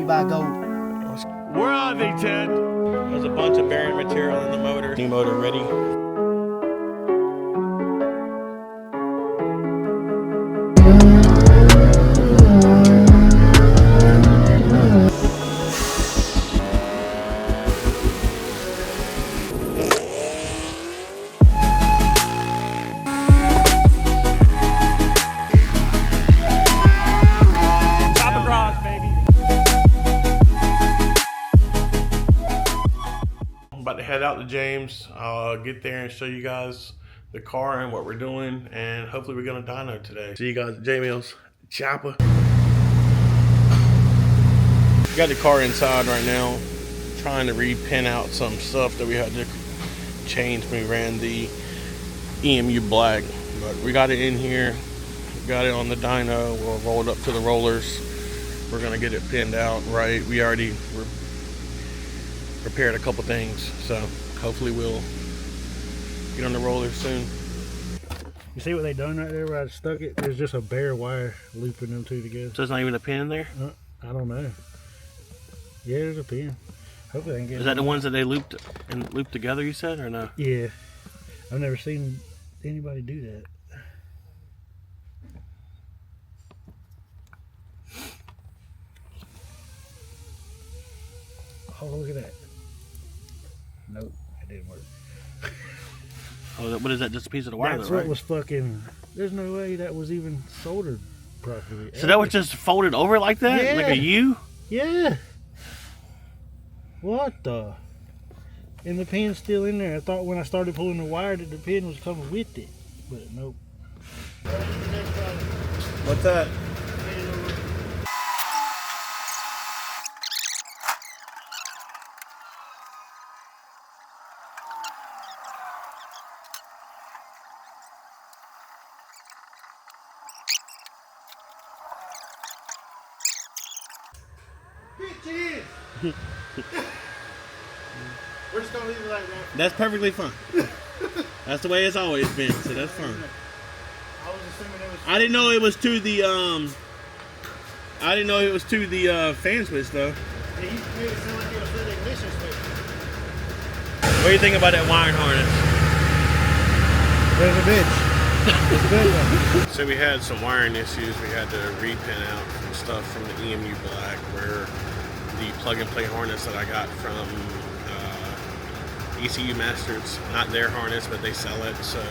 buy gold. Where are they, Ted? There's a bunch of bearing material in the motor. New motor ready. Head out to James. I'll get there and show you guys the car and what we're doing, and hopefully we're gonna dyno today. See you guys at Jamie's Choppa. Got the car inside right now, trying to repin out some stuff that we had to change when we ran the EMU black, but we got it in here, got it on the dyno. We'll roll it up to the rollers. We're gonna get it pinned out right. We already prepared a couple things, so hopefully we'll get on the roller soon. You see what they done right there where I stuck it? There's just a bare wire looping them two together. So there's not even a pin in there? I don't know. Yeah, there's a pin. Hopefully they can get Is that the ones that they looped together, you said, or no? Yeah. I've never seen anybody do that. Oh, look at that. Nope, it didn't work. Oh, what is that? Just a piece of the wire? That's though, what right? was fucking. There's no way that was even soldered properly. So that was just folded over like that? Yeah. Like a U? Yeah. What the? And the pin's still in there. I thought when I started pulling the wire that the pin was coming with it. But nope. What's that? We're just gonna leave it like that. That's perfectly fine. That's the way it's always been, so that's fine. I was assuming it was. I didn't know it was to the fan switch though. Yeah, you made it sound like it was to the ignition switch. What do you think about that wiring harness? There's a bitch. It's a good one. So we had some wiring issues. We had to repin out some stuff from the EMU black, where the plug-and-play harness that I got from ECU Masters, not their harness, but they sell it. So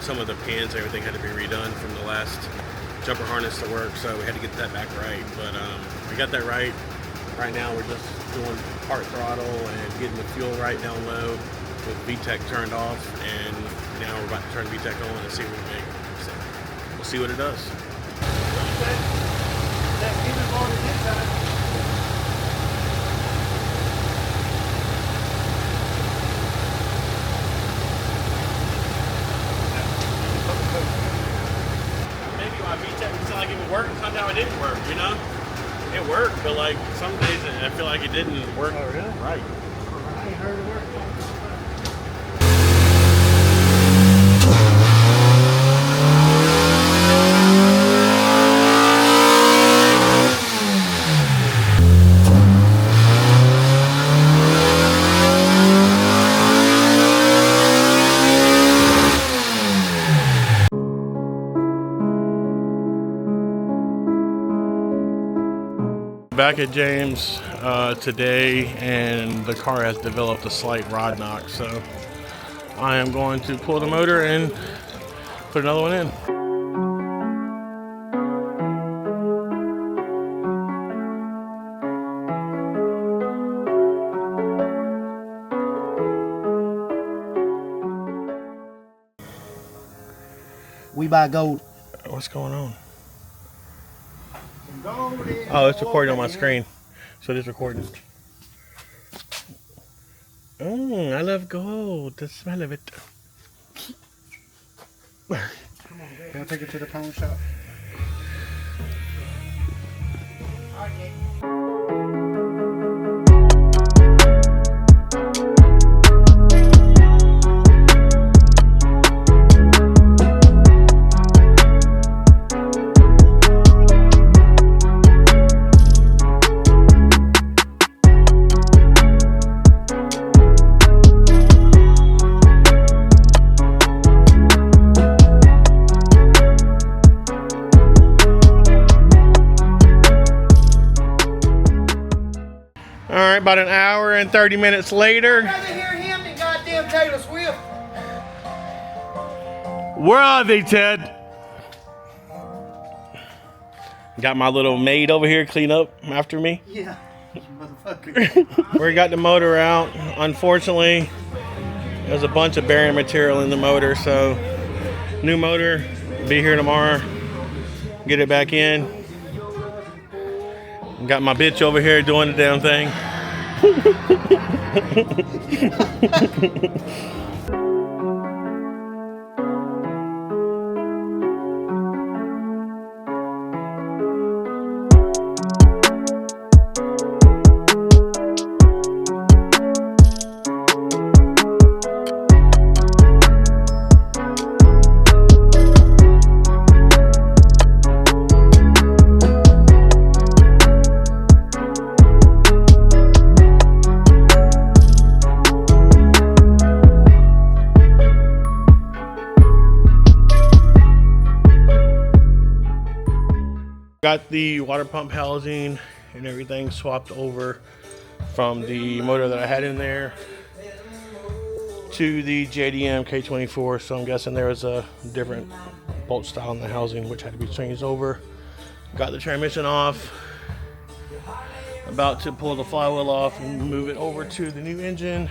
some of the pins, everything had to be redone from the last jumper harness to work. So we had to get that back right. But we got that right. Right now we're just doing part throttle and getting the fuel right down low with VTEC turned off. And now we're about to turn VTEC on and see what we make. So we'll see what it does. Like it would work, sometimes it didn't work, you know? It worked, but like some days I feel like it didn't work right. I ain't heard it work. Back at James today, and the car has developed a slight rod knock, so I am going to pull the motor and put another one in. We buy gold. What's going on? Oh, it's recording on my screen. So it is recording. I love gold. The smell of it. Can I take it to the pawn shop? right, about an hour and 30 minutes later. I'd rather hear him than goddamn Taylor Swift. Where are they, Ted? Got my little maid over here clean up after me. Yeah, motherfucker. We got the motor out. Unfortunately, there's a bunch of bearing material in the motor, so new motor, be here tomorrow. Get it back in. Got my bitch over here doing the damn thing. Got the water pump housing and everything swapped over from the motor that I had in there to the JDM K24. So I'm guessing there was a different bolt style in the housing which had to be changed over. Got the transmission off. About to pull the flywheel off and move it over to the new engine.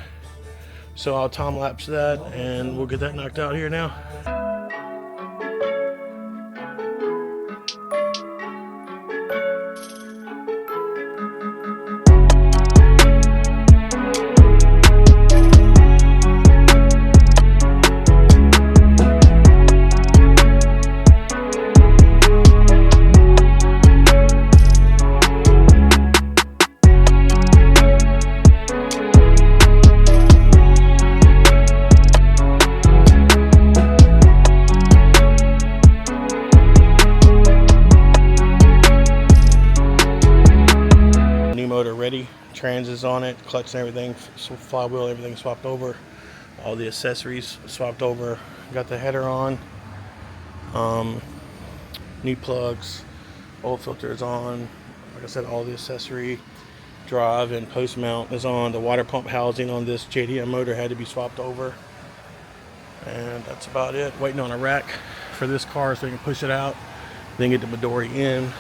So I'll time lapse that and we'll get that knocked out here now. Motor ready, trans is on it, clutch and everything, flywheel, everything swapped over, all the accessories swapped over, got the header on, new plugs, oil filters on, like I said, all the accessory, drive and post mount is on, the water pump housing on this JDM motor had to be swapped over, and that's about it. Waiting on a rack for this car so we can push it out, then get the MIDORI in.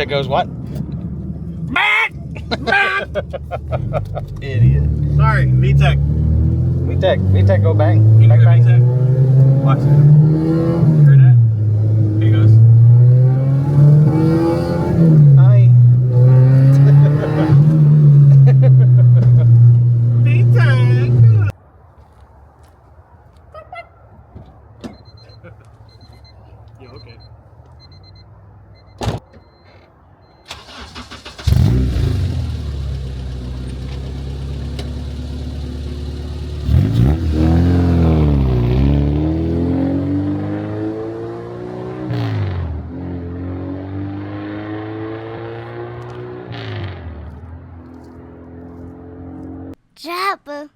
VTech goes what? Idiot. Sorry, VTech. VTech, go bang. Can you Bang, hear bang. VTech? Watch it. Hear that? Here he goes. Hi. VTech. Yeah, okay. Choppa.